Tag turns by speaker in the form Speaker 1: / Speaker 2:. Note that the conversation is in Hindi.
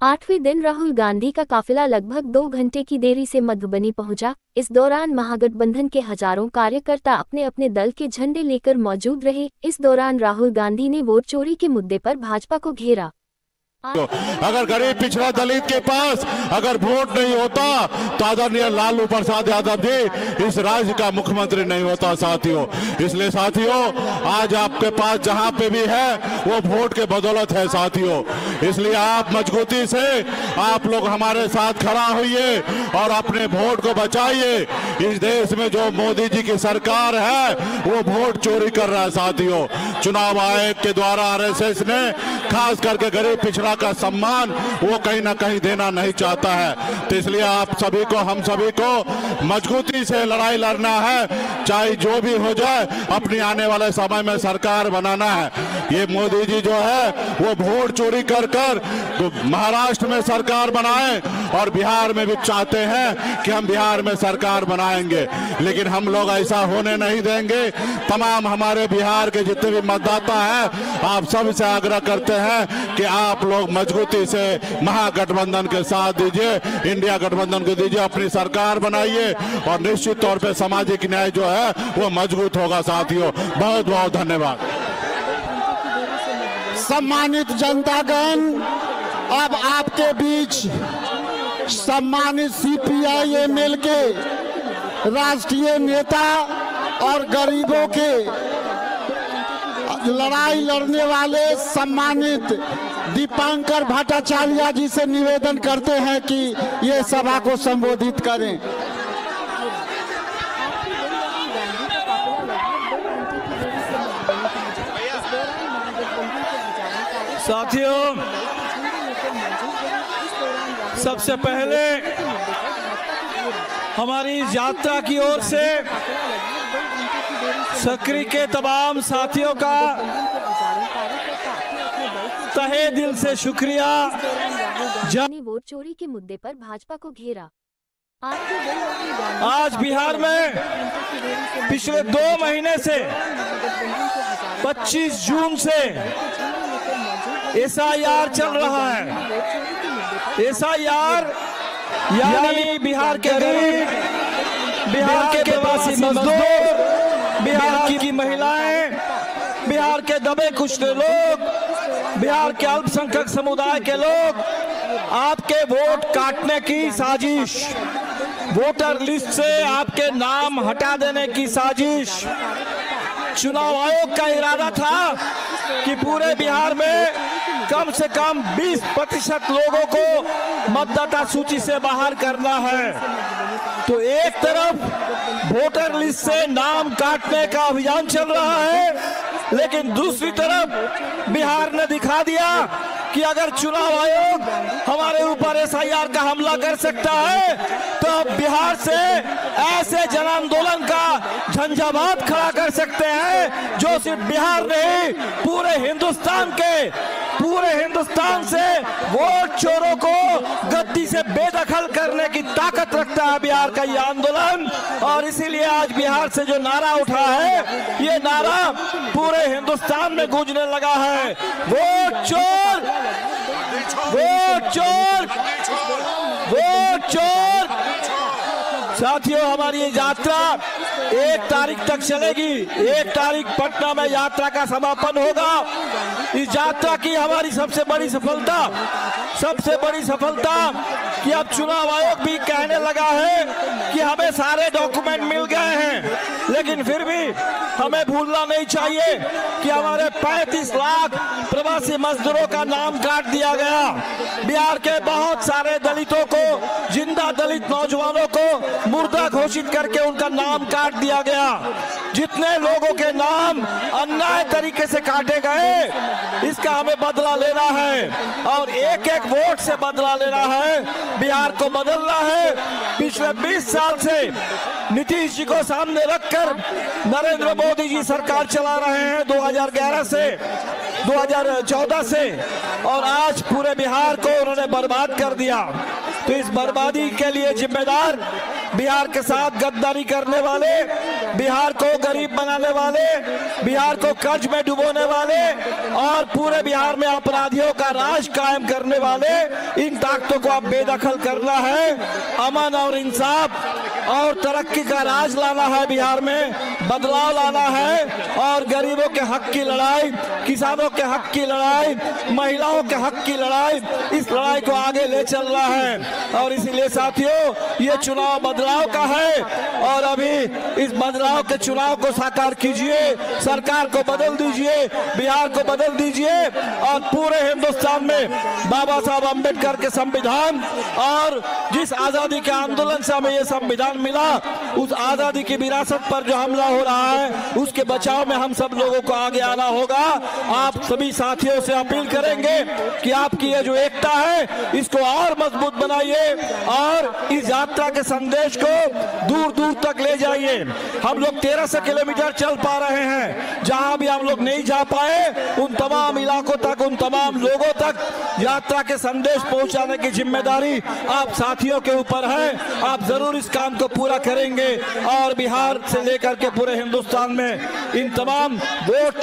Speaker 1: 8वें दिन राहुल गांधी का काफिला लगभग 2 घंटे की देरी से मधुबनी पहुंचा। इस दौरान महागठबंधन के हजारों कार्यकर्ता अपने अपने दल के झंडे लेकर मौजूद रहे। इस दौरान राहुल गांधी ने वोट चोरी के मुद्दे पर भाजपा को घेरा।
Speaker 2: अगर गरीब पिछड़ा दलित के पास अगर वोट नहीं होता तो आदरणीय लालू प्रसाद यादव जी इस राज्य का मुख्यमंत्री नहीं होता साथियों। इसलिए साथियों आज आपके पास जहां पे भी है वो वोट के बदौलत है साथियों। इसलिए आप मजबूती से आप लोग हमारे साथ खड़ा होइए और अपने वोट को बचाइए। इस देश में जो मोदी जी की सरकार है वो वोट चोरी कर रहा है साथियों। चुनाव आयोग के द्वारा आरएसएस ने खास करके गरीब पिछड़ा का सम्मान वो कहीं ना कहीं देना नहीं चाहता है। तो इसलिए आप सभी को हम सभी को मजबूती से लड़ाई लड़ना है, चाहे जो भी हो जाए। अपनी आने वाले समय में सरकार बनाना है। ये मोदी जी जो है वो वोट चोरी कर कर तो महाराष्ट्र में सरकार बनाए और बिहार में भी चाहते हैं कि हम बिहार में सरकार बनाएंगे, लेकिन हम लोग ऐसा होने नहीं देंगे। तमाम हमारे बिहार के जितने भी मतदाता हैं आप सबसे आग्रह करते हैं कि आप लोग मजबूती से महागठबंधन के साथ दीजिए, इंडिया गठबंधन को दीजिए, अपनी सरकार बनाइए और निश्चित तौर पे सामाजिक न्याय जो है वो मजबूत होगा साथियों। बहुत बहुत धन्यवाद।
Speaker 3: सम्मानित जनतागण, अब आपके बीच सम्मानित सीपीआई-एमएल के राष्ट्रीय नेता और गरीबों के लड़ाई लड़ने वाले सम्मानित दीपांकर भट्टाचार्य जी से निवेदन करते हैं कि ये सभा को संबोधित करें।
Speaker 4: साथियों, सबसे पहले हमारी यात्रा की ओर से सक्रिय के तमाम साथियों का तहे दिल से शुक्रिया।
Speaker 1: वोट चोरी के मुद्दे पर भाजपा को घेरा।
Speaker 4: आज बिहार में पिछले 2 महीने से 25 जून से एसआईआर चल रहा है। एसआईआर यानी बिहार के गरीब, बिहार के प्रवासी मजदूर, बिहार की महिलाएं, बिहार के दबे कुचले लोग, बिहार के अल्पसंख्यक समुदाय के लोग आपके वोट काटने की साजिश, वोटर लिस्ट से आपके नाम हटा देने की साजिश। चुनाव आयोग का इरादा था कि पूरे बिहार में कम से कम 20% लोगों को मतदाता सूची से बाहर करना है। तो एक तरफ वोटर लिस्ट से नाम काटने का अभियान चल रहा है, लेकिन दूसरी तरफ बिहार ने दिखा दिया कि अगर चुनाव आयोग हमारे ऊपर एसआईआर का हमला कर सकता है तो अब बिहार से ऐसे जन आंदोलन का झंझावात खड़ा कर सकते हैं जो सिर्फ बिहार नहीं पूरे हिंदुस्तान से वोट चोरों को गद्दी से बेदखल करने की ताकत रखता है बिहार का ये आंदोलन। और इसीलिए आज बिहार से जो नारा उठा है, ये नारा पूरे हिंदुस्तान में गूंजने लगा है, वोट चोर, वोट चोर, वोट चोर। साथियों, हमारी ये यात्रा 1 तारीख तक चलेगी। 1 तारीख पटना में यात्रा का समापन होगा। इस यात्रा की हमारी सबसे बड़ी सफलता कि अब चुनाव आयोग भी कहने लगा है कि हमें सारे डॉक्यूमेंट मिल गए हैं, लेकिन फिर भी हमें भूलना नहीं चाहिए कि हमारे 35 लाख प्रवासी मजदूरों का नाम काट दिया गया। बिहार के बहुत सारे दलितों को, जिंदा दलित नौजवानों को मुर्दा घोषित करके उनका नाम काट दिया गया। जितने लोगों के नाम अन्याय तरीके से काटे गए, इसका हमें बदला लेना है और एक एक वोट से बदला लेना है। बिहार को बदलना है। पिछले 20 साल से नीतीश जी को सामने रखकर नरेंद्र मोदी जी सरकार चला रहे हैं 2011 से 2014 से, और आज पूरे बिहार को उन्होंने बर्बाद कर दिया। तो इस बर्बादी के लिए जिम्मेदार बिहार के साथ गद्दारी करने वाले बिहार को गरीब बनाने वाले, बिहार को कर्ज में डुबोने वाले और पूरे बिहार में अपराधियों का राज कायम करने वाले इन ताकतों को अब बेदखल करना है। अमन और इंसाफ और तरक्की का राज लाना है, बिहार में बदलाव लाना है और गरीबों के हक की लड़ाई, किसानों के हक की लड़ाई, महिलाओं के हक की लड़ाई, इस लड़ाई को आगे ले चलना है। और इसीलिए साथियों, ये चुनाव बदलाव का है और अभी इस बदलाव के चुनाव को साकार कीजिए, सरकार को बदल दीजिए, बिहार को बदल दीजिए और पूरे हिंदुस्तान में बाबा साहब अम्बेडकर के संविधान और जिस आजादी के आंदोलन से हमें यह संविधान मिला, उस आजादी की विरासत पर जो हमला हो रहा है उसके बचाव में हम सब लोगों को आगे आना होगा। आप सभी साथियों से अपील करेंगे कि आपकी ये जो एकता है इसको और मजबूत बनाइए और इस यात्रा के संदेश को दूर दूर तक ले जाइए। हम लोग 1300 किलोमीटर चल पा रहे हैं, जहां भी हम लोग नहीं जा पाए उन तमाम इलाकों तक, उन तमाम लोगों तक यात्रा के संदेश पहुंचाने की जिम्मेदारी आप साथियों के ऊपर है। आप जरूर इस काम को पूरा करेंगे और बिहार से लेकर के पूरे हिंदुस्तान में इन तमाम वोट